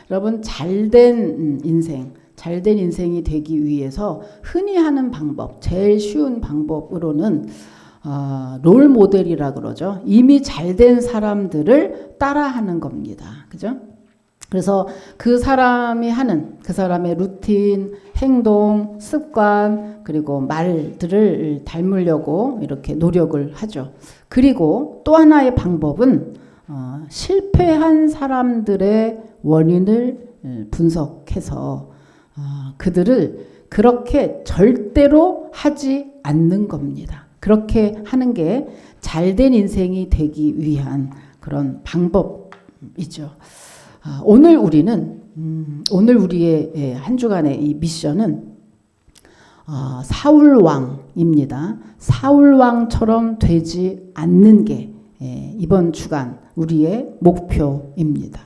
여러분 잘된 인생, 잘된 인생이 되기 위해서 흔히 하는 방법, 제일 쉬운 방법으로는 롤 모델이라 그러죠. 이미 잘된 사람들을 따라하는 겁니다. 그죠? 그래서 그 사람이 하는 그 사람의 루틴, 행동, 습관 그리고 말들을 닮으려고 이렇게 노력을 하죠. 그리고 또 하나의 방법은 실패한 사람들의 원인을 분석해서 그들을 그렇게 절대로 하지 않는 겁니다. 그렇게 하는 게 잘된 인생이 되기 위한 그런 방법이죠. 오늘 우리의 한 주간의 이 미션은 사울왕입니다. 사울왕처럼 되지 않는 게 이번 주간 우리의 목표입니다.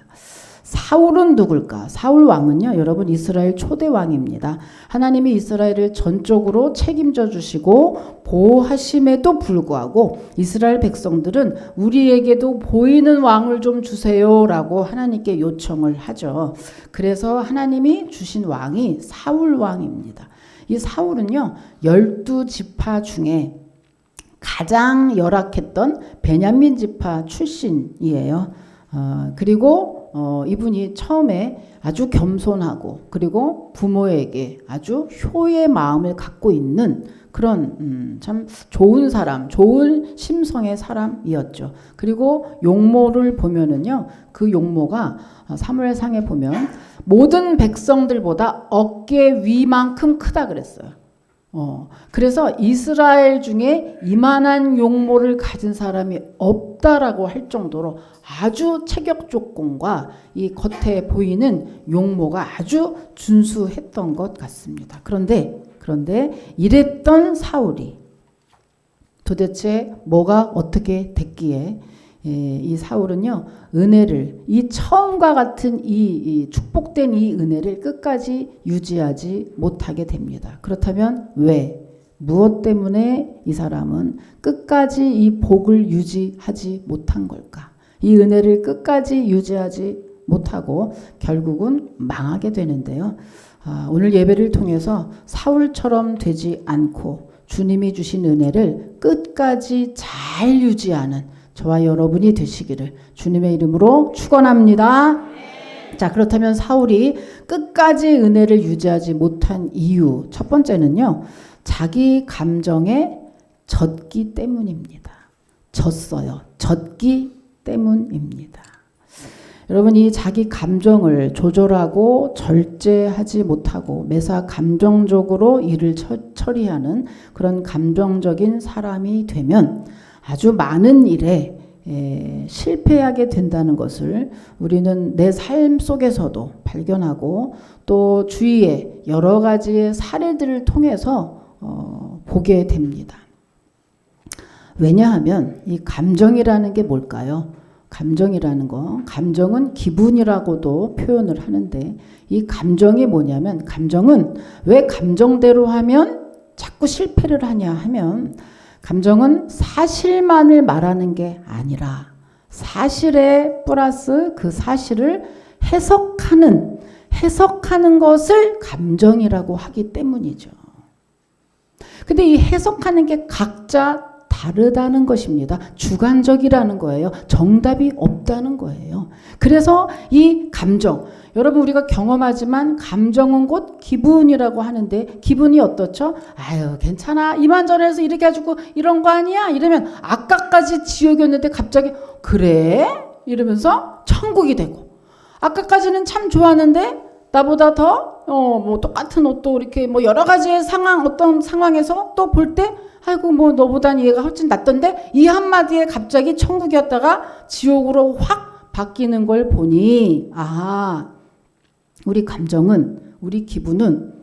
사울은 누굴까? 사울왕은요, 여러분 이스라엘 초대왕입니다. 하나님이 이스라엘을 전적으로 책임져 주시고 보호하심에도 불구하고 이스라엘 백성들은 우리에게도 보이는 왕을 좀 주세요라고 하나님께 요청을 하죠. 그래서 하나님이 주신 왕이 사울왕입니다. 이 사울은요, 12지파 중에 가장 열악했던 베냐민 지파 출신이에요. 그리고 이분이 처음에 아주 겸손하고 그리고 부모에게 아주 효의 마음을 갖고 있는 그런 참 좋은 사람, 좋은 심성의 사람이었죠. 그리고 용모를 보면은요, 그 용모가 사무엘상에 보면 모든 백성들보다 어깨 위만큼 크다 그랬어요. 그래서 이스라엘 중에 이만한 용모를 가진 사람이 없다라고 할 정도로 아주 체격 조건과 이 겉에 보이는 용모가 아주 준수했던 것 같습니다. 그런데 이랬던 사울이 도대체 뭐가 어떻게 됐기에 이 사울은요, 은혜를, 이 처음과 같은 이 축복된 이 은혜를 끝까지 유지하지 못하게 됩니다. 그렇다면 왜? 무엇 때문에 이 사람은 끝까지 이 복을 유지하지 못한 걸까? 이 은혜를 끝까지 유지하지 못하고 결국은 망하게 되는데요. 오늘 예배를 통해서 사울처럼 되지 않고 주님이 주신 은혜를 끝까지 잘 유지하는 저와 여러분이 되시기를 주님의 이름으로 축원합니다. 자, 그렇다면 사울이 끝까지 은혜를 유지하지 못한 이유, 첫 번째는요, 자기 감정에 젖기 때문입니다. 졌어요. 젖기 때문입니다. 여러분, 이 자기 감정을 조절하고 절제하지 못하고 매사 감정적으로 일을 처리하는 그런 감정적인 사람이 되면 아주 많은 일에 실패하게 된다는 것을 우리는 내 삶 속에서도 발견하고 또 주위의 여러 가지의 사례들을 통해서 보게 됩니다. 왜냐하면 이 감정이라는 게 뭘까요? 감정은 기분이라고도 표현을 하는데 이 감정이 뭐냐면, 감정은 왜 감정대로 하면 자꾸 실패를 하냐 하면, 감정은 사실만을 말하는 게 아니라 사실에 플러스 그 사실을 해석하는 것을 감정이라고 하기 때문이죠. 근데 이 해석하는 게 각자 다르다는 것입니다. 주관적이라는 거예요. 정답이 없다는 거예요. 그래서 이 감정, 여러분 우리가 경험하지만 감정은 곧 기분이라고 하는데 기분이 어떻죠? 아유 괜찮아, 이만저만해서 이렇게 해주고 이런 거 아니야? 이러면 아까까지 지옥이었는데 갑자기 그래? 이러면서 천국이 되고, 아까까지는 참 좋았는데 나보다 더 뭐 똑같은 옷도 이렇게 뭐 여러 가지의 상황, 어떤 상황에서 또 볼 때 아이고 뭐 너보단 얘가 훨씬 낫던데, 이 한마디에 갑자기 천국이었다가 지옥으로 확 바뀌는 걸 보니, 우리 감정은, 우리 기분은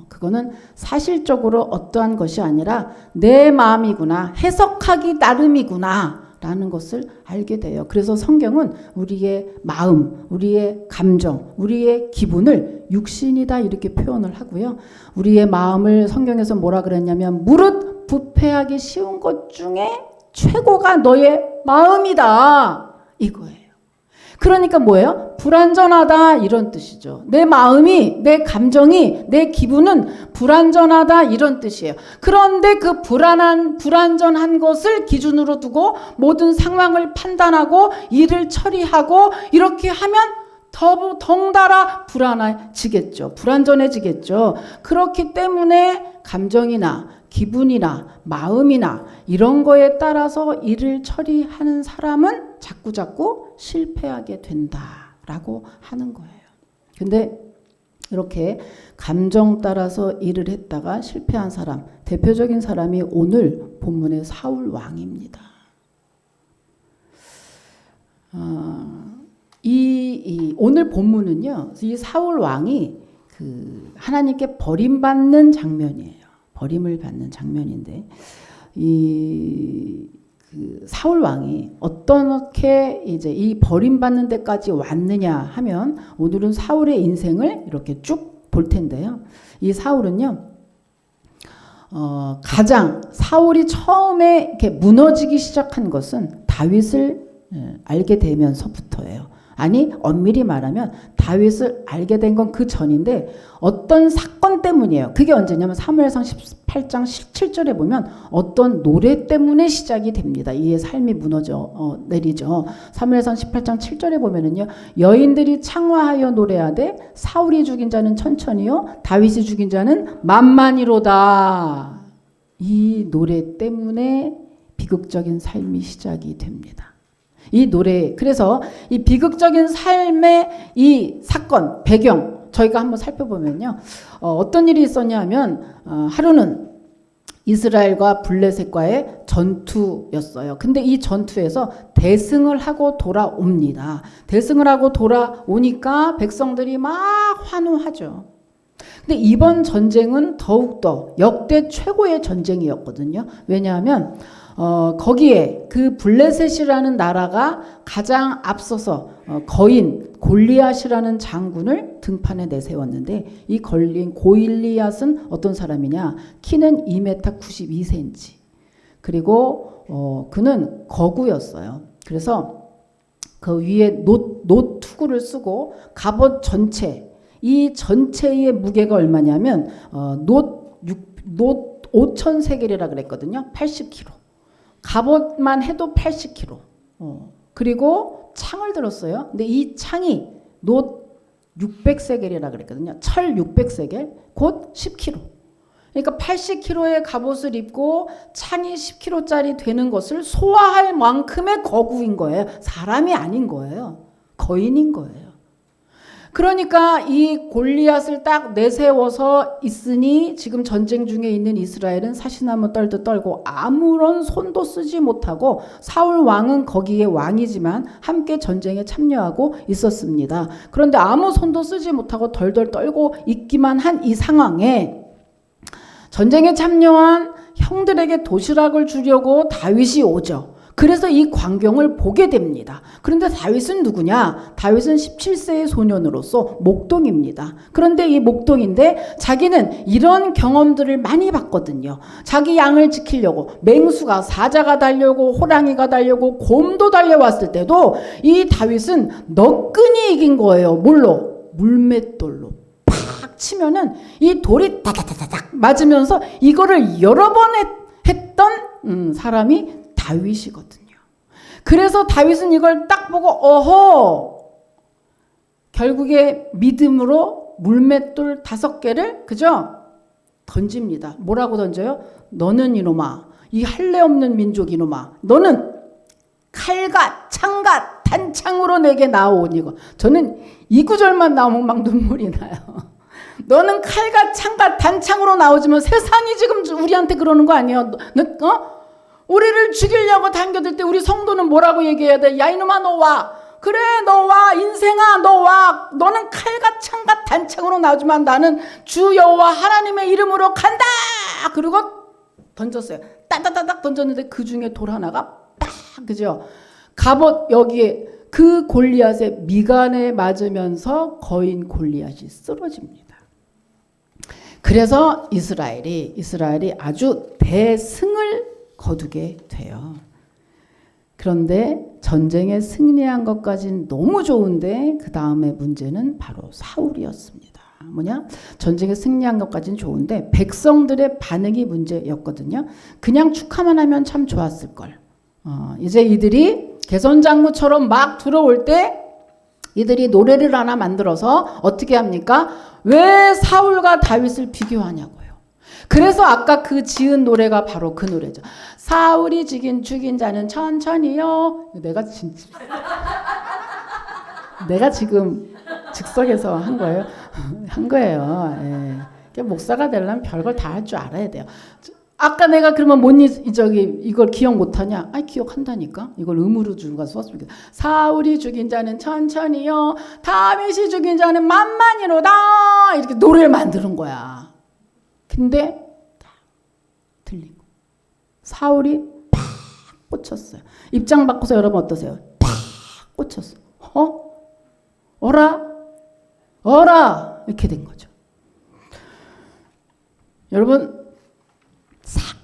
그거는 사실적으로 어떠한 것이 아니라 내 마음이구나, 해석하기 나름이구나 라는 것을 알게 돼요. 그래서 성경은 우리의 마음, 우리의 감정, 우리의 기분을 육신이다 이렇게 표현을 하고요. 우리의 마음을 성경에서 뭐라 그랬냐면 무릇 부패하기 쉬운 것 중에 최고가 너의 마음이다 이거예요. 그러니까 뭐예요? 불완전하다 이런 뜻이죠. 내 마음이, 내 감정이, 내 기분은 불완전하다 이런 뜻이에요. 그런데 그 불완전한 것을 기준으로 두고 모든 상황을 판단하고 일을 처리하고 이렇게 하면 덩달아 불안해지겠죠. 불완전해지겠죠. 그렇기 때문에 감정이나 기분이나 마음이나 이런 거에 따라서 일을 처리하는 사람은 자꾸자꾸 실패하게 된다라고 하는 거예요. 근데 이렇게 감정 따라서 일을 했다가 실패한 사람, 대표적인 사람이 오늘 본문의 사울 왕입니다. 오늘 본문은요, 이 사울 왕이 그 하나님께 버림받는 장면이에요. 버림을 받는 장면인데, 그 사울 왕이 어떻게 이제 이 버림받는 데까지 왔느냐 하면 오늘은 사울의 인생을 이렇게 쭉 볼 텐데요. 이 사울은요, 가장 사울이 처음에 이렇게 무너지기 시작한 것은 다윗을 알게 되면서부터예요. 아니 엄밀히 말하면 다윗을 알게 된 건 그 전인데 어떤 사건 때문이에요. 그게 언제냐면 사무엘상 18장 17절에 보면 어떤 노래 때문에 시작이 됩니다. 이의 삶이 무너져 내리죠. 사무엘상 18장 7절에 보면은요, 여인들이 창화하여 노래하되 사울이 죽인 자는 천천히요 다윗이 죽인 자는 만만히로다. 이 노래 때문에 비극적인 삶이 시작이 됩니다. 이 노래, 그래서 이 비극적인 삶의 이 사건, 배경 저희가 한번 살펴보면요, 어떤 일이 있었냐 하면 하루는 이스라엘과 블레셋과의 전투였어요. 근데 이 전투에서 대승을 하고 돌아옵니다. 대승을 하고 돌아오니까 백성들이 막 환호하죠. 근데 이번 전쟁은 더욱더 역대 최고의 전쟁이었거든요. 왜냐하면 거기에 그 블레셋이라는 나라가 가장 앞서서 거인 골리앗이라는 장군을 등판에 내세웠는데, 이 골리앗은 어떤 사람이냐, 키는 2m 92cm, 그리고 그는 거구였어요. 그래서 그 위에 노투구를 쓰고 갑옷 전체, 이 전체의 무게가 얼마냐면 놋 5,000세겔이라 그랬거든요. 80kg. 갑옷만 해도 80kg. 그리고 창을 들었어요. 근데 이 창이 놋 600세겔이라 그랬거든요. 철 600세겔, 곧 10kg. 그러니까 80kg의 갑옷을 입고 창이 10kg짜리 되는 것을 소화할 만큼의 거구인 거예요. 사람이 아닌 거예요. 거인인 거예요. 그러니까 이 골리앗을 딱 내세워서 있으니 지금 전쟁 중에 있는 이스라엘은 사시나무 떨듯 떨고 아무런 손도 쓰지 못하고, 사울 왕은 거기에 왕이지만 함께 전쟁에 참여하고 있었습니다. 그런데 아무 손도 쓰지 못하고 덜덜 떨고 있기만 한 이 상황에 전쟁에 참여한 형들에게 도시락을 주려고 다윗이 오죠. 그래서 이 광경을 보게 됩니다. 그런데 다윗은 누구냐? 다윗은 17세의 소년으로서 목동입니다. 그런데 이 목동인데 자기는 이런 경험들을 많이 봤거든요. 자기 양을 지키려고 맹수가, 사자가 달려오고 호랑이가 달려오고 곰도 달려왔을 때도 이 다윗은 너끈히 이긴 거예요. 뭘로? 물맷돌로 팍 치면은 이 돌이 다다다닥 맞으면서 이거를 여러 번 했던 사람이 다윗이거든요. 그래서 다윗은 이걸 딱 보고 어허, 결국에 믿음으로 물맷돌 5개를 그죠? 던집니다. 뭐라고 던져요? 너는 이놈아, 이 할례 없는 민족 이놈아, 너는 칼과 창과 단창으로 내게 나오니. 저는 이 구절만 나오면 막 눈물이 나요. 너는 칼과 창과 단창으로 나오지만 세상이 지금 우리한테 그러는 거 아니에요? 우리를 죽이려고 당겨들 때 우리 성도는 뭐라고 얘기해야 돼? 야 이놈아 너 와. 그래 너 와. 인생아 너 와. 너는 칼과 창과 단창으로 나오지만 나는 주 여호와 하나님의 이름으로 간다. 그리고 던졌어요. 따다다닥 던졌는데 그 중에 돌 하나가 딱 그죠? 갑옷 여기에 그 골리앗의 미간에 맞으면서 거인 골리앗이 쓰러집니다. 그래서 이스라엘이 아주 대승을 거두게 돼요. 그런데 전쟁에 승리한 것까지는 너무 좋은데 그 다음에 문제는 바로 사울이었습니다. 뭐냐? 전쟁에 승리한 것까지는 좋은데 백성들의 반응이 문제였거든요. 그냥 축하만 하면 참 좋았을 걸. 이제 이들이 개선장무처럼 막 들어올 때 이들이 노래를 하나 만들어서 어떻게 합니까? 왜 사울과 다윗을 비교하냐고요. 그래서 아까 그 지은 노래가 바로 그 노래죠. 사울이 죽인 자는 천천히요. 내가 지금 즉석에서 한 거예요. 한 거예요. 예. 목사가 되려면 별걸 다 할 줄 알아야 돼요. 아까 내가 그러면 이걸 기억 못하냐? 기억한다니까. 이걸 음으로 주가 썼습니다. 사울이 죽인 자는 천천히요. 다윗이 죽인 자는 만만히로다. 이렇게 노래를 만드는 거야. 근데 다 들린 거. 사울이 팍 꽂혔어요. 입장 바꿔서 여러분 어떠세요? 팍 꽂혔어. 어라 이렇게 된 거죠. 여러분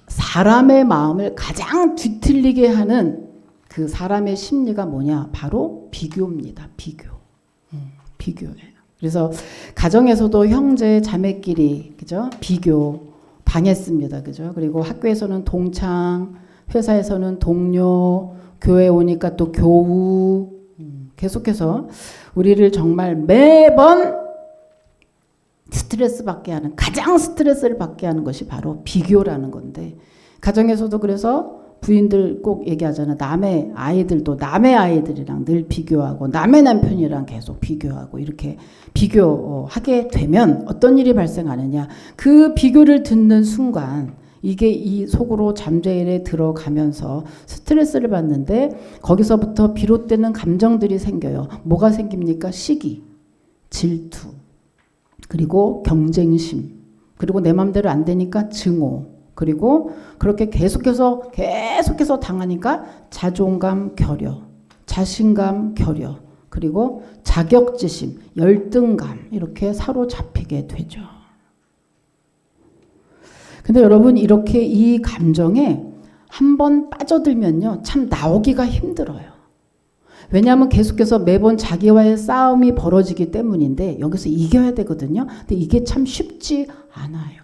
사람의 마음을 가장 뒤틀리게 하는 그 사람의 심리가 뭐냐? 바로 비교입니다. 비교예요. 그래서 가정에서도 형제 자매끼리 그죠? 비교 당했습니다. 그죠? 그리고 학교에서는 동창, 회사에서는 동료, 교회 오니까 또 교우, 계속해서 우리를 정말 매번 스트레스 받게 하는, 가장 스트레스를 받게 하는 것이 바로 비교라는 건데, 가정에서도 그래서 부인들 꼭 얘기하잖아. 남의 아이들도 남의 아이들이랑 늘 비교하고 남의 남편이랑 계속 비교하고 이렇게 비교하게 되면 어떤 일이 발생하느냐. 그 비교를 듣는 순간 이게 이 속으로 잠재일에 들어가면서 스트레스를 받는데 거기서부터 비롯되는 감정들이 생겨요. 뭐가 생깁니까? 시기, 질투, 그리고 경쟁심, 그리고 내 맘대로 안 되니까 증오, 그리고 그렇게 계속해서 당하니까 자존감 결여, 자신감 결여, 그리고 자격지심, 열등감 이렇게 사로잡히게 되죠. 근데 여러분 이렇게 이 감정에 한번 빠져들면요 참 나오기가 힘들어요. 왜냐하면 계속해서 매번 자기와의 싸움이 벌어지기 때문인데 여기서 이겨야 되거든요. 근데 이게 참 쉽지 않아요.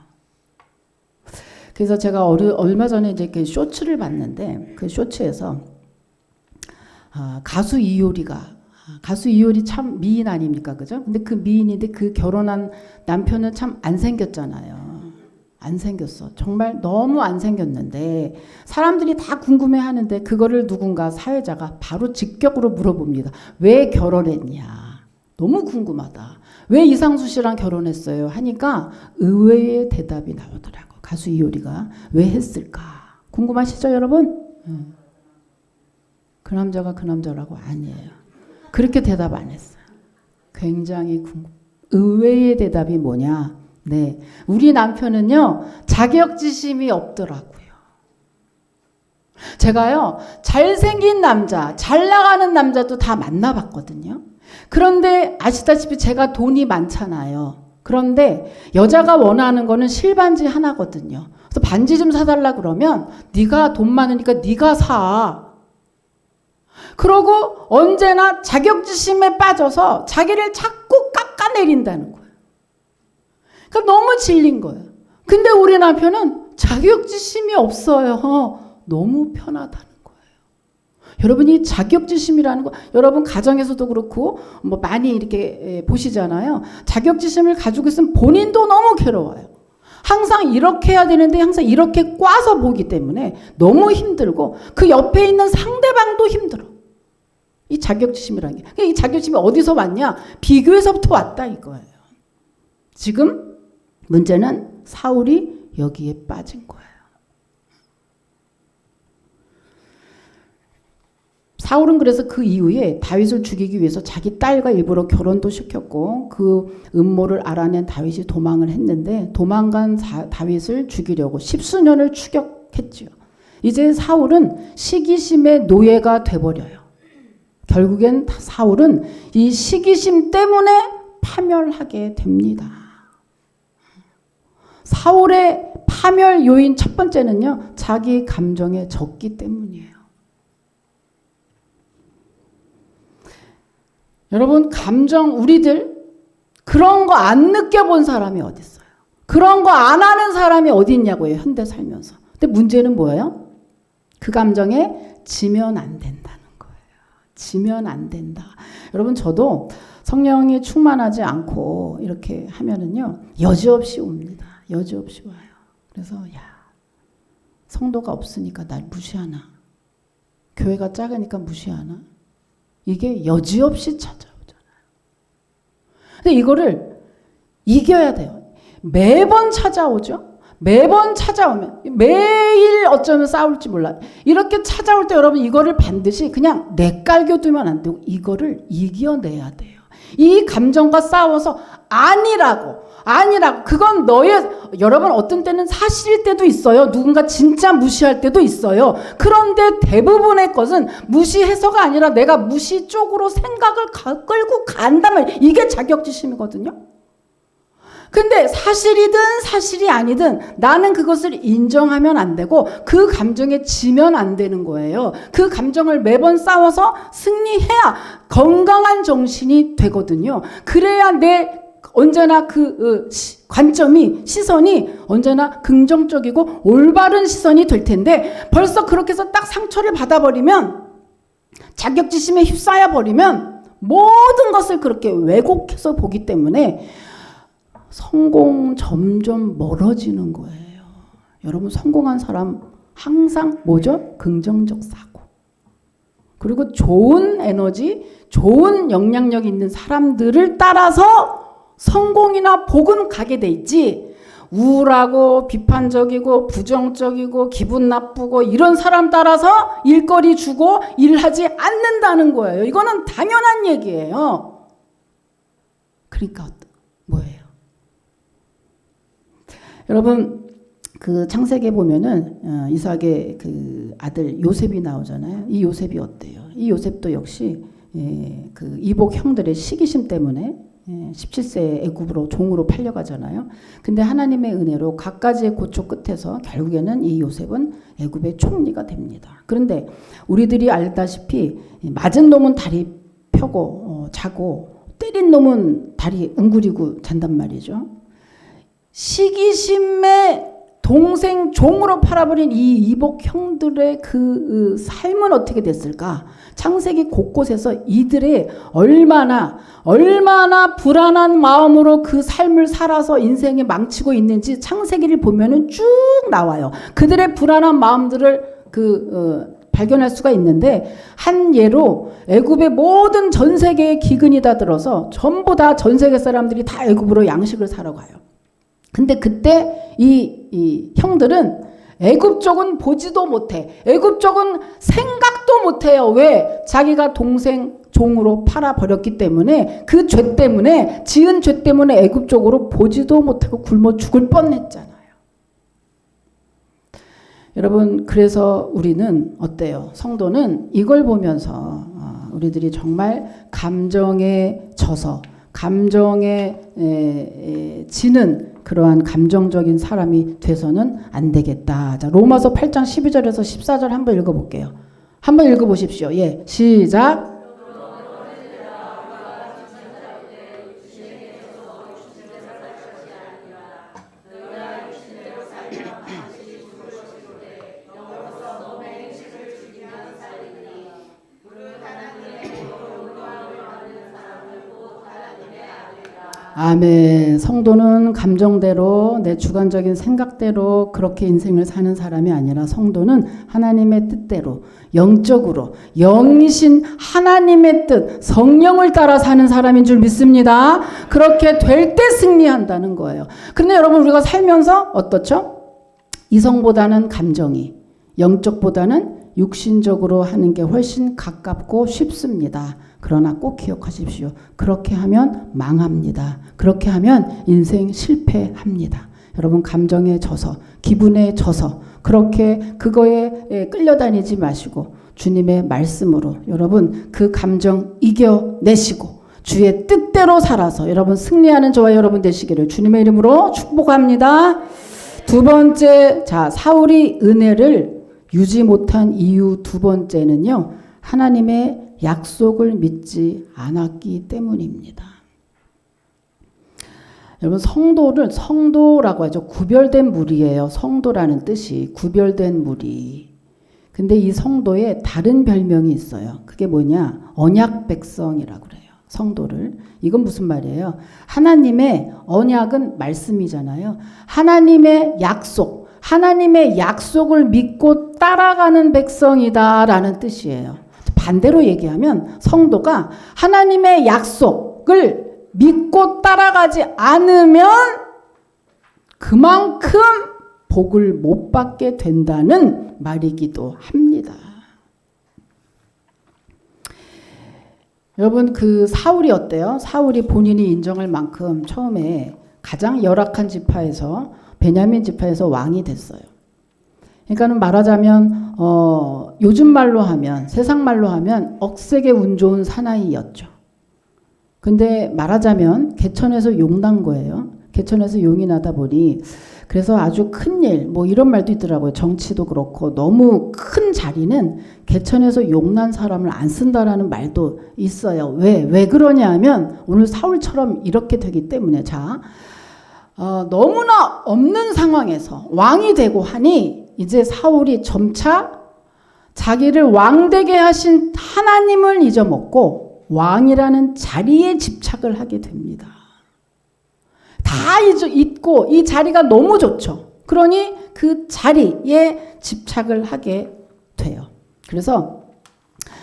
그래서 제가 얼마 전에 이제 그 쇼츠를 봤는데 그 쇼츠에서 가수 이효리 참 미인 아닙니까, 그죠? 근데 그 미인인데 그 결혼한 남편은 참 안 생겼잖아요. 안 생겼어. 정말 너무 안 생겼는데 사람들이 다 궁금해하는데 그거를 누군가 사회자가 바로 직격으로 물어봅니다. 왜 결혼했냐? 너무 궁금하다. 왜 이상수 씨랑 결혼했어요? 하니까 의외의 대답이 나오더라고. 가수 이효리가 왜 했을까? 궁금하시죠, 여러분? 그 남자가 그 남자라고 아니에요. 그렇게 대답 안 했어요. 굉장히 의외의 대답이 뭐냐? 네, 우리 남편은요 자격지심이 없더라고요. 제가요 잘생긴 남자, 잘 나가는 남자도 다 만나봤거든요. 그런데 아시다시피 제가 돈이 많잖아요. 그런데 여자가 원하는 거는 실반지 하나거든요. 그래서 반지 좀 사달라 그러면 네가 돈 많으니까 네가 사. 그러고 언제나 자격지심에 빠져서 자기를 자꾸 깎아내린다는 거예요. 그러니까 너무 질린 거예요. 근데 우리 남편은 자격지심이 없어요. 너무 편하다는 거예요. 여러분이 자격지심이라는 거, 여러분 가정에서도 그렇고 뭐 많이 이렇게 보시잖아요. 자격지심을 가지고 있으면 본인도 너무 괴로워요. 항상 이렇게 해야 되는데 항상 이렇게 꽈서 보기 때문에 너무 힘들고 그 옆에 있는 상대방도 힘들어. 이 자격지심이라는 게. 이 자격지심이 어디서 왔냐? 비교에서부터 왔다 이거예요. 지금 문제는 사울이 여기에 빠진 거예요. 사울은 그래서 그 이후에 다윗을 죽이기 위해서 자기 딸과 일부러 결혼도 시켰고 그 음모를 알아낸 다윗이 도망을 했는데 도망간 다윗을 죽이려고 십수년을 추격했지요. 이제 사울은 시기심의 노예가 돼버려요. 결국엔 사울은 이 시기심 때문에 파멸하게 됩니다. 사울의 파멸 요인 첫 번째는요, 자기 감정에 젖기 때문이에요. 여러분, 감정, 우리들 그런 거 안 느껴본 사람이 어디 있어요? 그런 거 안 하는 사람이 어디 있냐고요, 현대 살면서. 근데 문제는 뭐예요? 그 감정에 지면 안 된다는 거예요. 지면 안 된다. 여러분, 저도 성령이 충만하지 않고 이렇게 하면은요, 여지없이 옵니다. 여지없이 와요. 그래서 성도가 없으니까 날 무시하나? 교회가 작으니까 무시하나? 이게 여지없이 찾아오잖아요. 근데 이거를 이겨야 돼요. 매번 찾아오죠. 매번 찾아오면 매일 어쩌면 싸울지 몰라요. 이렇게 찾아올 때 여러분 이거를 반드시 그냥 내깔겨두면 안 되고 이거를 이겨내야 돼요. 이 감정과 싸워서 아니라고 그건 여러분 어떤 때는 사실일 때도 있어요. 누군가 진짜 무시할 때도 있어요. 그런데 대부분의 것은 무시해서가 아니라 내가 무시 쪽으로 생각을 끌고 간다면 이게 자격지심이거든요. 근데 사실이든 사실이 아니든 나는 그것을 인정하면 안 되고 그 감정에 지면 안 되는 거예요. 그 감정을 매번 싸워서 승리해야 건강한 정신이 되거든요. 그래야 언제나 관점이, 시선이 언제나 긍정적이고 올바른 시선이 될 텐데 벌써 그렇게 해서 딱 상처를 받아버리면 자격지심에 휩싸여 버리면 모든 것을 그렇게 왜곡해서 보기 때문에 성공 점점 멀어지는 거예요. 여러분, 성공한 사람 항상 뭐죠? 긍정적 사고. 그리고 좋은 에너지, 좋은 영향력 있는 사람들을 따라서 성공이나 복은 가게 돼 있지, 우울하고 비판적이고 부정적이고 기분 나쁘고 이런 사람 따라서 일거리 주고 일하지 않는다는 거예요. 이거는 당연한 얘기예요. 그러니까 뭐예요? 여러분, 그 창세기에 보면은 이삭의 그 아들 요셉이 나오잖아요. 이 요셉이 어때요? 이 요셉도 역시 그 이복 형들의 시기심 때문에 17세에 애굽으로 종으로 팔려가잖아요. 근데 하나님의 은혜로 갖가지의 고초 끝에서 결국에는 이 요셉은 애굽의 총리가 됩니다. 그런데 우리들이 알다시피 맞은 놈은 다리 펴고 자고 때린 놈은 다리 웅그리고 잔단 말이죠. 시기심에 동생 종으로 팔아버린 이 이복 형들의 그 삶은 어떻게 됐을까? 창세기 곳곳에서 이들의 얼마나 불안한 마음으로 그 삶을 살아서 인생이 망치고 있는지 창세기를 보면은 쭉 나와요. 그들의 불안한 마음들을 발견할 수가 있는데, 한 예로 애굽의 모든 전 세계의 기근이 다 들어서 전부 다 전 세계 사람들이 다 애굽으로 양식을 사러 가요. 근데 그때 이 형들은 애굽 쪽은 보지도 못해. 애굽 쪽은 생각도 못해요. 왜? 자기가 동생 종으로 팔아버렸기 때문에, 그 죄 때문에, 지은 죄 때문에 애굽 쪽으로 보지도 못하고 굶어 죽을 뻔했잖아요. 여러분, 그래서 우리는 어때요? 성도는 이걸 보면서 우리들이 정말 감정에 져서 감정에 지는 그러한 감정적인 사람이 돼서는 안 되겠다. 자, 로마서 8장 12절에서 14절 한번 읽어볼게요. 한번 읽어보십시오. 예, 시작. 아멘. 성도는 감정대로, 내 주관적인 생각대로 그렇게 인생을 사는 사람이 아니라 성도는 하나님의 뜻대로, 영적으로, 영이신 하나님의 뜻, 성령을 따라 사는 사람인 줄 믿습니다. 그렇게 될 때 승리한다는 거예요. 그런데 여러분, 우리가 살면서 어떻죠? 이성보다는 감정이, 영적보다는 육신적으로 하는 게 훨씬 가깝고 쉽습니다. 그러나 꼭 기억하십시오. 그렇게 하면 망합니다. 그렇게 하면 인생 실패합니다. 여러분, 감정에 져서, 기분에 져서 그렇게 그거에 끌려다니지 마시고 주님의 말씀으로 여러분 그 감정 이겨내시고 주의 뜻대로 살아서 여러분 승리하는 저와 여러분 되시기를 주님의 이름으로 축복합니다. 두 번째, 자, 사울이 은혜를 유지 못한 이유 두 번째는요, 하나님의 약속을 믿지 않았기 때문입니다. 여러분, 성도라고 하죠. 구별된 무리예요. 성도라는 뜻이 구별된 무리. 근데 이 성도에 다른 별명이 있어요. 그게 뭐냐? 언약 백성이라고 그래요. 성도를. 이건 무슨 말이에요? 하나님의 언약은 말씀이잖아요. 하나님의 약속을 믿고 따라가는 백성이다라는 뜻이에요. 반대로 얘기하면 성도가 하나님의 약속을 믿고 따라가지 않으면 그만큼 복을 못 받게 된다는 말이기도 합니다. 여러분, 그 사울이 어때요? 사울이 본인이 인정할 만큼 처음에 가장 열악한 지파에서 베냐민 지파에서 왕이 됐어요. 그러니까는 말하자면 요즘 말로 하면, 세상 말로 하면 억세게 운 좋은 사나이였죠. 근데 말하자면 개천에서 용 난 거예요. 개천에서 용이 나다 보니 그래서 아주 큰일, 뭐 이런 말도 있더라고요. 정치도 그렇고 너무 큰 자리는 개천에서 용난 사람을 안 쓴다라는 말도 있어요. 왜 그러냐 하면 오늘 사울처럼 이렇게 되기 때문에 너무나 없는 상황에서 왕이 되고 하니 이제 사울이 점차 자기를 왕되게 하신 하나님을 잊어먹고 왕이라는 자리에 집착을 하게 됩니다. 다 잊고 이 자리가 너무 좋죠. 그러니 그 자리에 집착을 하게 돼요. 그래서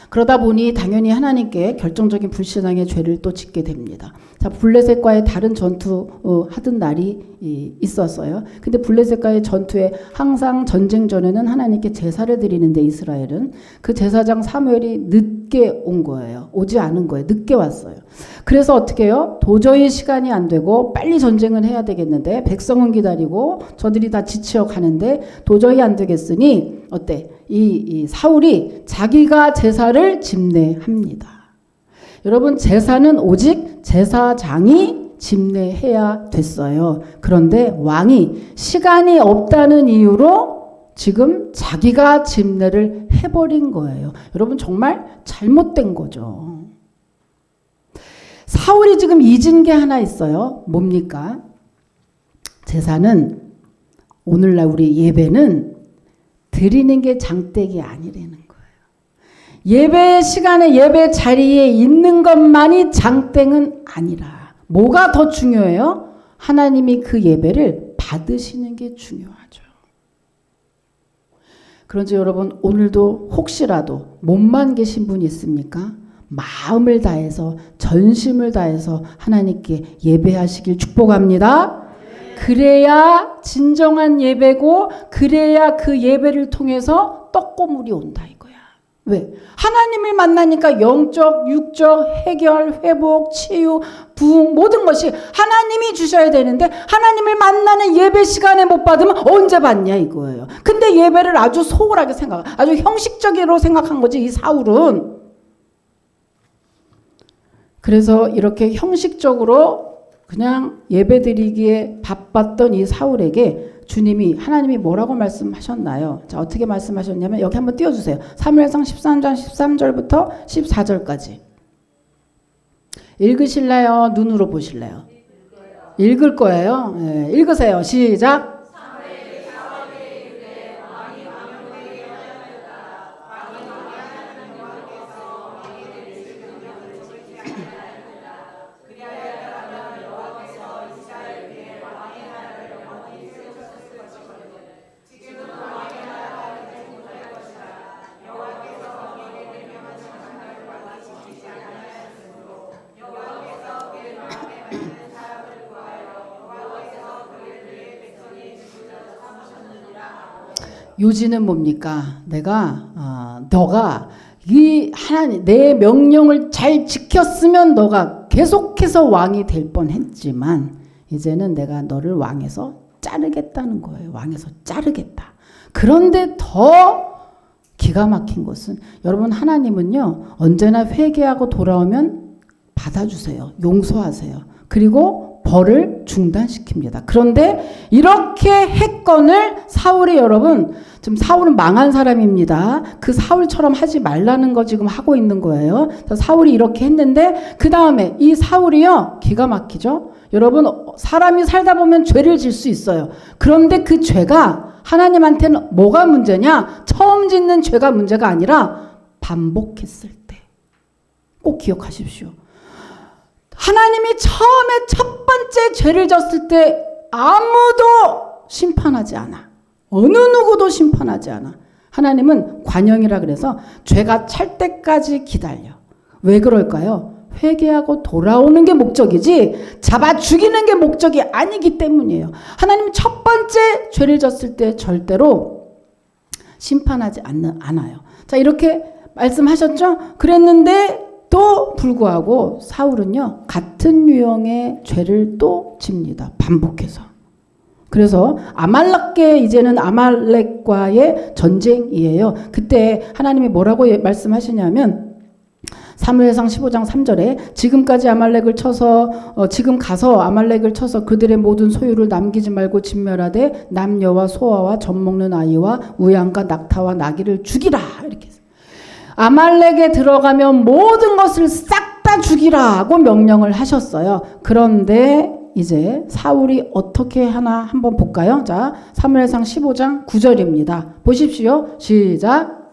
그러다 보니 당연히 하나님께 결정적인 불신앙의 죄를 또 짓게 됩니다. 자, 블레셋과의 다른 전투 하던 날이 있었어요. 근데 블레셋과의 전투에 항상 전쟁 전에는 하나님께 제사를 드리는데 이스라엘은 그 제사장 사무엘이 늦게 온 거예요. 오지 않은 거예요. 늦게 왔어요. 그래서 어떻게 해요? 도저히 시간이 안 되고 빨리 전쟁을 해야 되겠는데 백성은 기다리고 저들이 다 지쳐 가는데 도저히 안 되겠으니 어때? 이 사울이 자기가 제사를 집례합니다. 여러분, 제사는 오직 제사장이 집례해야 됐어요. 그런데 왕이 시간이 없다는 이유로 지금 자기가 집례를 해버린 거예요. 여러분, 정말 잘못된 거죠. 사울이 지금 잊은 게 하나 있어요. 뭡니까? 제사는, 오늘날 우리 예배는 드리는 게 장댁이 아니라는 거예요. 예배 시간에 예배 자리에 있는 것만이 장땡은 아니라 뭐가 더 중요해요? 하나님이 그 예배를 받으시는 게 중요하죠. 그런지 여러분, 오늘도 혹시라도 몸만 계신 분 있습니까? 마음을 다해서 전심을 다해서 하나님께 예배하시길 축복합니다. 그래야 진정한 예배고 그래야 그 예배를 통해서 떡고물이 온다 이거야. 왜? 하나님을 만나니까 영적, 육적, 해결, 회복, 치유, 부흥 모든 것이 하나님이 주셔야 되는데 하나님을 만나는 예배 시간에 못 받으면 언제 받냐 이거예요. 근데 예배를 아주 소홀하게 아주 형식적으로 생각한 거지 이 사울은. 그래서 이렇게 형식적으로 그냥 예배드리기에 바빴던 이 사울에게 하나님이 뭐라고 말씀하셨나요? 자, 어떻게 말씀하셨냐면 여기 한번 띄워주세요. 사무엘상 13장 13절부터 14절까지. 읽으실래요? 눈으로 보실래요? 읽을 거예요. 네, 읽으세요. 시작. 요지는 뭡니까? 너가 이 하나님 내 명령을 잘 지켰으면 너가 계속해서 왕이 될 뻔했지만 이제는 내가 너를 왕에서 자르겠다는 거예요. 왕에서 자르겠다. 그런데 더 기가 막힌 것은 여러분, 하나님은요 언제나 회개하고 돌아오면 받아주세요. 용서하세요. 그리고 벌을 중단시킵니다. 그런데 이렇게 했건을 사울이 여러분, 지금 사울은 망한 사람입니다. 그 사울처럼 하지 말라는 거 지금 하고 있는 거예요. 사울이 이렇게 했는데 그 다음에 이 사울이요, 기가 막히죠. 여러분, 사람이 살다 보면 죄를 질 수 있어요. 그런데 그 죄가 하나님한테는 뭐가 문제냐? 처음 짓는 죄가 문제가 아니라 반복했을 때. 꼭 기억하십시오. 하나님이 처음에 첫 번째 죄를 졌을 때 아무도 심판하지 않아. 어느 누구도 심판하지 않아. 하나님은 관영이라 그래서 죄가 찰 때까지 기다려. 왜 그럴까요? 회개하고 돌아오는 게 목적이지 잡아 죽이는 게 목적이 아니기 때문이에요. 하나님은 첫 번째 죄를 졌을 때 절대로 심판하지 않아요. 자, 이렇게 말씀하셨죠? 그랬는데 또 불구하고 사울은요, 같은 유형의 죄를 또 집니다. 반복해서. 그래서 아말렉계, 이제는 아말렉과의 전쟁이에요. 그때 하나님이 뭐라고 말씀하시냐면 사무엘상 15장 3절에 지금까지 아말렉을 쳐서 지금 가서 아말렉을 쳐서 그들의 모든 소유를 남기지 말고 진멸하되 남녀와 소아와 젖 먹는 아이와 우양과 낙타와 나귀를 죽이라. 이렇게 아말렉에 들어가면 모든 것을 싹 다 죽이라고 명령을 하셨어요. 그런데 이제 사울이 어떻게 하나 한번 볼까요? 자, 사무엘상 15장 9절입니다. 보십시오. 시작.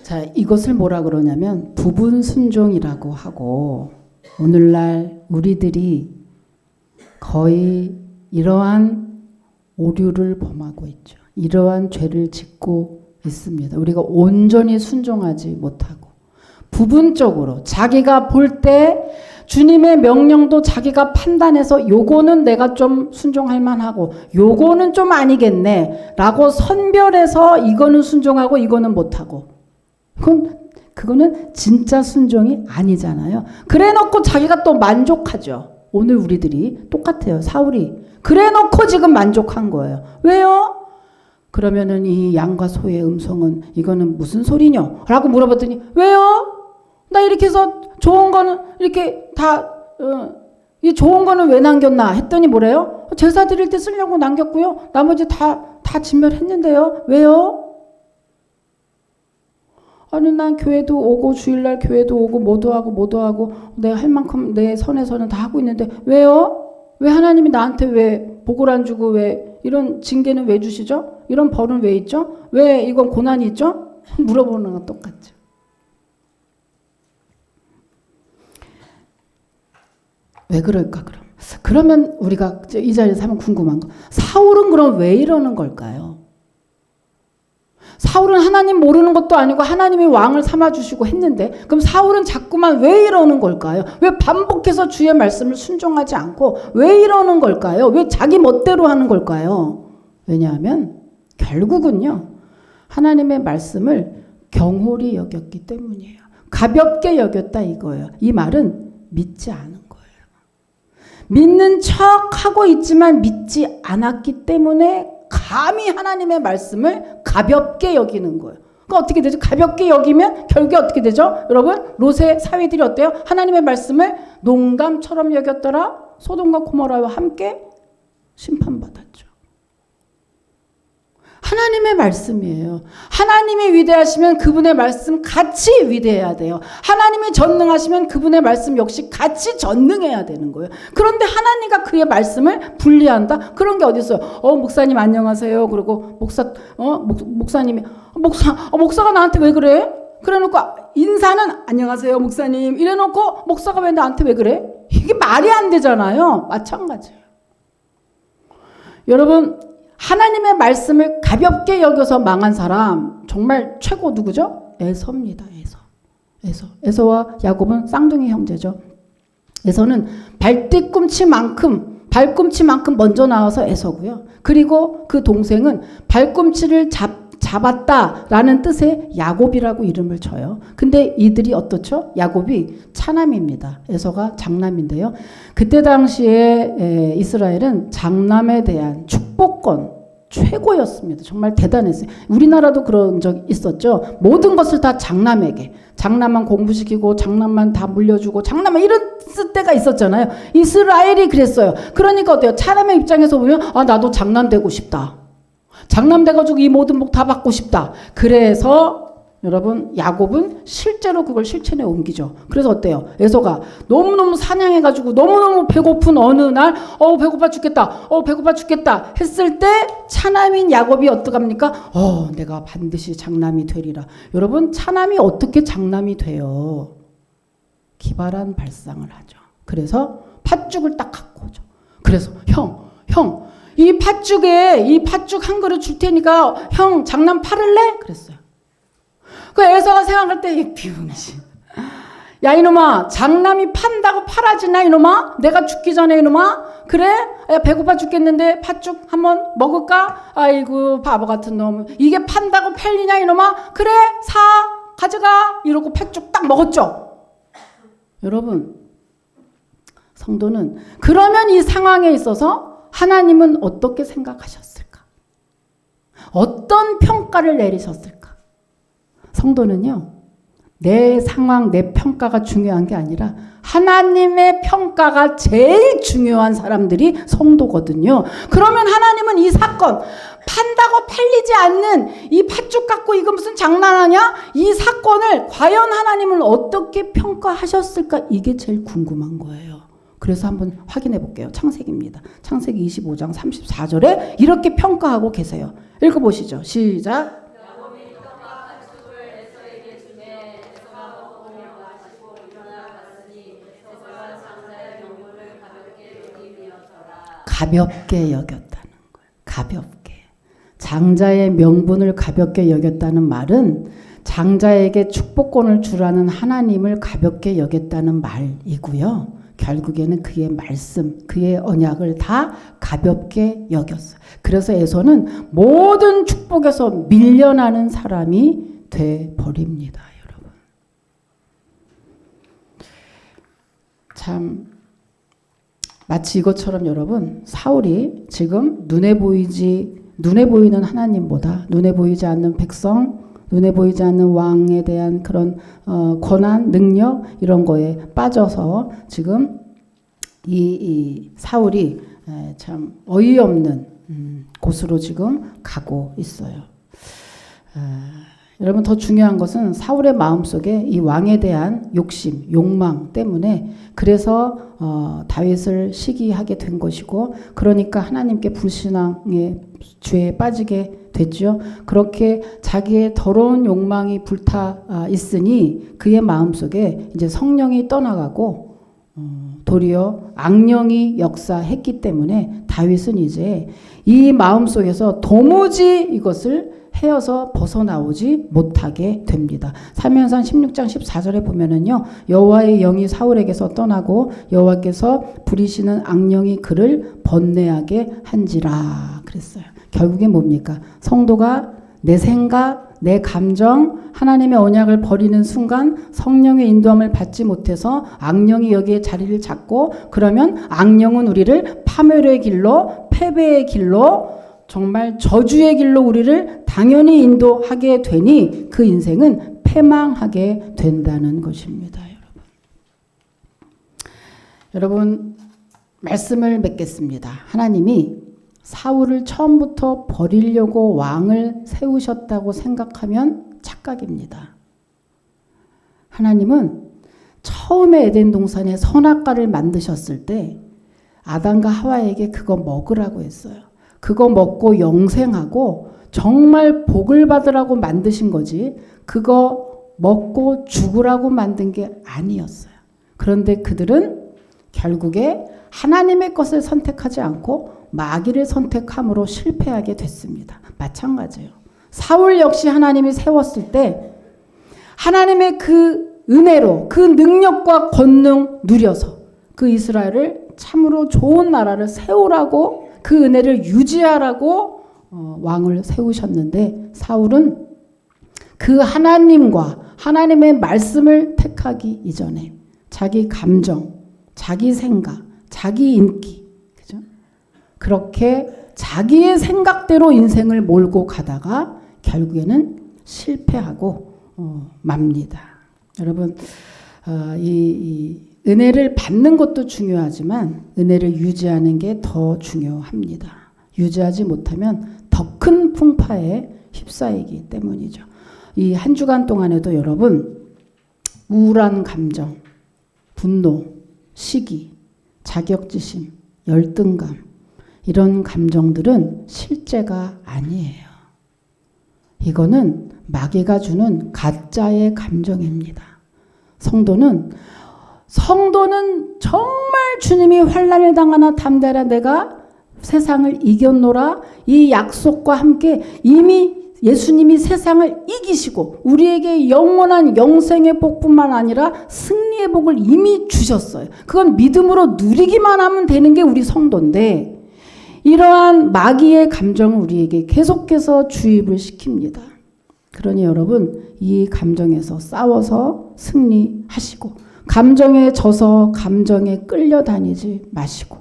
자, 이것을 뭐라 그러냐면 부분 순종이라고 하고, 오늘날 우리들이 거의 이러한 오류를 범하고 있죠. 이러한 죄를 짓고 있습니다. 우리가 온전히 순종하지 못하고 부분적으로 자기가 볼 때 주님의 명령도 자기가 판단해서 요거는 내가 좀 순종할 만하고 요거는 좀 아니겠네 라고 선별해서 이거는 순종하고 이거는 못하고, 그거는 진짜 순종이 아니잖아요. 그래 놓고 자기가 또 만족하죠. 오늘 우리들이 똑같아요. 사울이 그래 놓고 지금 만족한 거예요. 왜요? 그러면은 이 양과 소의 음성은 이거는 무슨 소리냐? 라고 물어봤더니 왜요? 나 이렇게 해서 좋은 거는 이렇게 이 좋은 거는 왜 남겼나 했더니 뭐래요? 제사 드릴 때 쓰려고 남겼고요. 나머지 다 진멸했는데요. 왜요? 아니, 난 교회도 오고 주일날 교회도 오고 모두 하고 내가 할 만큼 내 선에서는 다 하고 있는데 왜요? 왜 하나님이 나한테 왜 복을 안 주고 왜 이런 징계는 왜 주시죠? 이런 벌은 왜 있죠? 왜 이건 고난이 있죠? 물어보는 건 똑같죠. 왜 그럴까 그럼? 그러면 우리가 이 자리에서 하면 궁금한 거, 사울은 그럼 왜 이러는 걸까요? 사울은 하나님 모르는 것도 아니고 하나님이 왕을 삼아주시고 했는데, 그럼 사울은 자꾸만 왜 이러는 걸까요? 왜 반복해서 주의 말씀을 순종하지 않고 왜 이러는 걸까요? 왜 자기 멋대로 하는 걸까요? 왜냐하면 결국은요, 하나님의 말씀을 경홀히 여겼기 때문이에요. 가볍게 여겼다 이거예요. 이 말은 믿지 않은 거예요. 믿는 척하고 있지만 믿지 않았기 때문에 감히 하나님의 말씀을 가볍게 여기는 거예요. 그러니까 어떻게 되죠? 가볍게 여기면 결국에 어떻게 되죠? 여러분, 롯의 사위들이 어때요? 하나님의 말씀을 농담처럼 여겼더라. 소돔과 고모라와 함께 심판받았죠. 하나님의 말씀이에요. 하나님이 위대하시면 그분의 말씀 같이 위대해야 돼요. 하나님이 전능하시면 그분의 말씀 역시 같이 전능해야 되는 거예요. 그런데 하나님과 그의 말씀을 분리한다? 그런 게 어디 있어요? 목사님 안녕하세요. 그리고 목사님이 목사가 나한테 왜 그래? 그래놓고 인사는 안녕하세요 목사님 이래놓고 목사가 왜 나한테 왜 그래? 이게 말이 안 되잖아요. 마찬가지예요. 여러분, 하나님의 말씀을 가볍게 여겨서 망한 사람 정말 최고 누구죠? 에서입니다. 에서와 야곱은 쌍둥이 형제죠. 에서는 발꿈치만큼 먼저 나와서 에서고요. 그리고 그 동생은 발꿈치를 잡았다라는 뜻의 야곱이라고 이름을 줘요. 근데 이들이 어떻죠? 야곱이 차남입니다. 에서가 장남인데요. 그때 당시에 이스라엘은 장남에 대한 축복권 최고였습니다. 정말 대단했어요. 우리나라도 그런 적 있었죠. 모든 것을 다 장남에게, 장남만 공부시키고 장남만 다 물려주고 장남만 이런 때가 있었잖아요. 이스라엘이 그랬어요. 그러니까 어때요? 차남의 입장에서 보면 나도 장남 되고 싶다. 장남 돼가지고 이 모든 복 다 받고 싶다. 그래서 여러분 야곱은 실제로 그걸 실천에 옮기죠. 그래서 어때요? 에서가 너무너무 사냥해가지고 너무너무 배고픈 어느 날 배고파 죽겠다 했을 때 차남인 야곱이 어떡합니까? 내가 반드시 장남이 되리라. 여러분 차남이 어떻게 장남이 돼요? 기발한 발상을 하죠. 그래서 팥죽을 딱 갖고 오죠. 그래서 형 이 팥죽 한 그릇 줄 테니까 형 장남 팔을래? 그랬어요. 그 에서가 생각할 때 이 비응신. 야 이놈아 장남이 판다고 팔아지나 이놈아? 내가 죽기 전에 이놈아? 그래? 야, 배고파 죽겠는데 팥죽 한번 먹을까? 아이고 바보 같은 놈. 이게 판다고 팔리냐 이놈아? 그래 사 가져가 이러고 팥죽 딱 먹었죠. 여러분 성도는 그러면 이 상황에 있어서 하나님은 어떻게 생각하셨을까? 어떤 평가를 내리셨을까? 성도는요, 내 상황, 내 평가가 중요한 게 아니라 하나님의 평가가 제일 중요한 사람들이 성도거든요. 그러면 하나님은 이 사건, 판다고 팔리지 않는 이 팥죽 갖고 이거 무슨 장난하냐? 이 사건을 과연 하나님은 어떻게 평가하셨을까? 이게 제일 궁금한 거예요. 그래서 한번 확인해 볼게요. 창세기입니다. 창세기 25장 34절에 이렇게 평가하고 계세요. 읽어보시죠. 시작. 가볍게 여겼다는 거예요. 가볍게. 장자의 명분을 가볍게 여겼다는 말은 장자에게 축복권을 주라는 하나님을 가볍게 여겼다는 말이고요. 결국에는 그의 말씀, 그의 언약을 다 가볍게 여겼어요. 그래서 에서는 모든 축복에서 밀려나는 사람이 돼버립니다. 여러분. 참 마치 이것처럼 여러분 사울이 지금 눈에 보이는 하나님보다 눈에 보이지 않는 백성, 눈에 보이지 않는 왕에 대한 그런 권한, 능력 이런 거에 빠져서 지금 이 사울이 참 어이없는 곳으로 지금 가고 있어요. 여러분 더 중요한 것은 사울의 마음속에 이 왕에 대한 욕심, 욕망 때문에 그래서 다윗을 시기하게 된 것이고 그러니까 하나님께 불신앙의 죄에 빠지게 됐죠. 그렇게 자기의 더러운 욕망이 불타 있으니 그의 마음속에 이제 성령이 떠나가고 도리어 악령이 역사했기 때문에 다윗은 이제 이 마음속에서 도무지 이것을 헤어서 벗어나오지 못하게 됩니다. 사무엘상 16장 14절에 보면은요. 여호와의 영이 사울에게서 떠나고 여호와께서 부리시는 악령이 그를 번뇌하게 한지라 그랬어요. 결국에 뭡니까? 성도가 내 생각, 내 감정, 하나님의 언약을 버리는 순간 성령의 인도함을 받지 못해서 악령이 여기에 자리를 잡고 그러면 악령은 우리를 파멸의 길로, 패배의 길로, 정말 저주의 길로 우리를 당연히 인도하게 되니 그 인생은 패망하게 된다는 것입니다. 여러분 말씀을 맺겠습니다. 하나님이 사울을 처음부터 버리려고 왕을 세우셨다고 생각하면 착각입니다. 하나님은 처음에 에덴 동산에 선악과를 만드셨을 때 아담과 하와에게 그거 먹으라고 했어요. 그거 먹고 영생하고 정말 복을 받으라고 만드신 거지 그거 먹고 죽으라고 만든 게 아니었어요. 그런데 그들은 결국에 하나님의 것을 선택하지 않고 마귀를 선택함으로 실패하게 됐습니다. 마찬가지예요. 사울 역시 하나님이 세웠을 때 하나님의 그 은혜로 그 능력과 권능 누려서 그 이스라엘을 참으로 좋은 나라를 세우라고 그 은혜를 유지하라고 왕을 세우셨는데 사울은 그 하나님의 말씀을 택하기 이전에 자기 감정, 자기 생각, 자기 인기, 그죠? 그렇게 자기의 생각대로 인생을 몰고 가다가 결국에는 실패하고 맙니다. 여러분, 이 은혜를 받는 것도 중요하지만 은혜를 유지하는 게 더 중요합니다. 유지하지 못하면 더 큰 풍파에 휩싸이기 때문이죠. 이 한 주간 동안에도 여러분 우울한 감정, 분노, 시기, 자격지심, 열등감 이런 감정들은 실제가 아니에요. 이거는 마귀가 주는 가짜의 감정입니다. 성도는 정말 주님이 환난을 당하나 담대하라 내가 세상을 이겼노라 이 약속과 함께 이미 예수님이 세상을 이기시고 우리에게 영원한 영생의 복뿐만 아니라 승리의 복을 이미 주셨어요. 그건 믿음으로 누리기만 하면 되는 게 우리 성도인데 이러한 마귀의 감정을 우리에게 계속해서 주입을 시킵니다. 그러니 여러분 이 감정에서 싸워서 승리하시고 감정에 져서 감정에 끌려다니지 마시고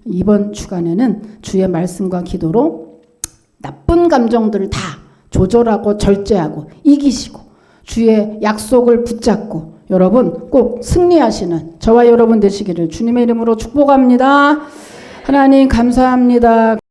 이번 주간에는 주의 말씀과 기도로 나쁜 감정들을 다 조절하고 절제하고 이기시고 주의 약속을 붙잡고 여러분 꼭 승리하시는 저와 여러분 되시기를 주님의 이름으로 축복합니다. 하나님 감사합니다.